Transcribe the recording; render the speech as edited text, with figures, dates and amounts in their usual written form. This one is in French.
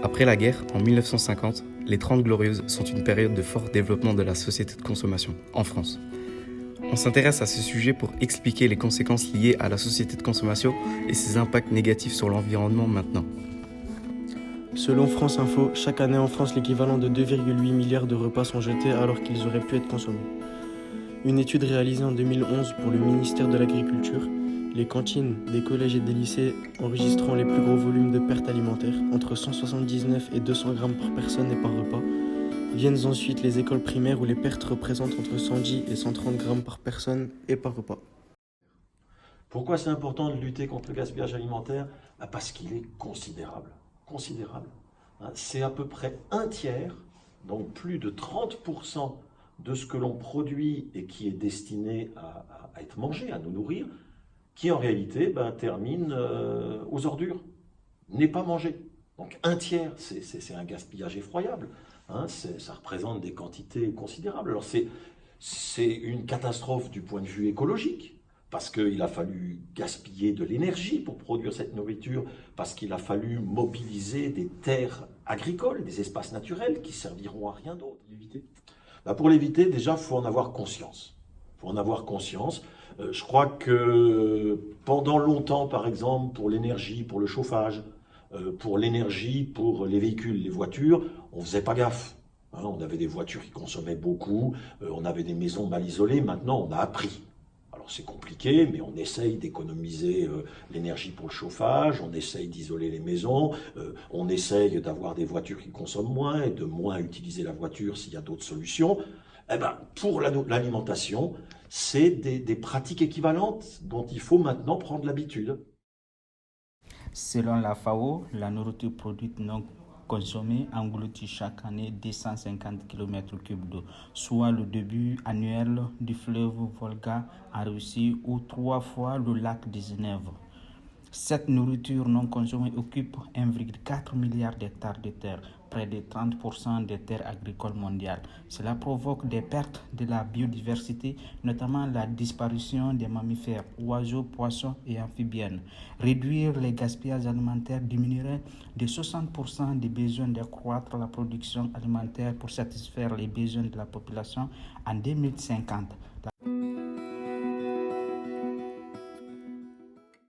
Après la guerre, en 1950, les 30 Glorieuses sont une période de fort développement de la société de consommation en France. On s'intéresse à ce sujet pour expliquer les conséquences liées à la société de consommation et ses impacts négatifs sur l'environnement maintenant. Selon France Info, chaque année en France, l'équivalent de 2,8 milliards de repas sont jetés alors qu'ils auraient pu être consommés. Une étude réalisée en 2011 pour le ministère de l'Agriculture, les cantines des collèges et des lycées enregistrant les plus gros volumes de pertes alimentaires, entre 179 et 200 grammes par personne et par repas, viennent ensuite les écoles primaires où les pertes représentent entre 110 et 130 grammes par personne et par repas. Pourquoi c'est important de lutter contre le gaspillage alimentaire? Parce qu'il est considérable. Considérable. C'est à peu près un tiers, donc plus de 30% de ce que l'on produit et qui est destiné à être mangé, à nous nourrir, qui en réalité termine aux ordures, n'est pas mangé. Donc un tiers, c'est un gaspillage effroyable. Ça représente des quantités considérables. Alors c'est une catastrophe du point de vue écologique, parce qu'il a fallu gaspiller de l'énergie pour produire cette nourriture, parce qu'il a fallu mobiliser des terres agricoles, des espaces naturels qui serviront à rien d'autre. Pour l'éviter, déjà, il faut en avoir conscience. Il faut en avoir conscience. Je crois que pendant longtemps, par exemple, pour l'énergie, pour le chauffage, pour l'énergie, pour les véhicules, les voitures, on ne faisait pas gaffe. On avait des voitures qui consommaient beaucoup, on avait des maisons mal isolées. Maintenant, on a appris. Alors c'est compliqué, mais on essaye d'économiser l'énergie pour le chauffage, on essaye d'isoler les maisons, on essaye d'avoir des voitures qui consomment moins et de moins utiliser la voiture s'il y a d'autres solutions. Pour l'alimentation, c'est des pratiques équivalentes dont il faut maintenant prendre l'habitude. Selon la FAO, la nourriture produite non consommée engloutit chaque année 250 km3 d'eau, soit le début annuel du fleuve Volga en Russie ou 3 fois le lac de Genève. Cette nourriture non consommée occupe 1,4 milliard d'hectares de terre, près de 30% des terres agricoles mondiales. Cela provoque des pertes de la biodiversité, notamment la disparition des mammifères, oiseaux, poissons et amphibiennes. Réduire les gaspillages alimentaires diminuerait de 60% des besoins d'accroître la production alimentaire pour satisfaire les besoins de la population en 2050.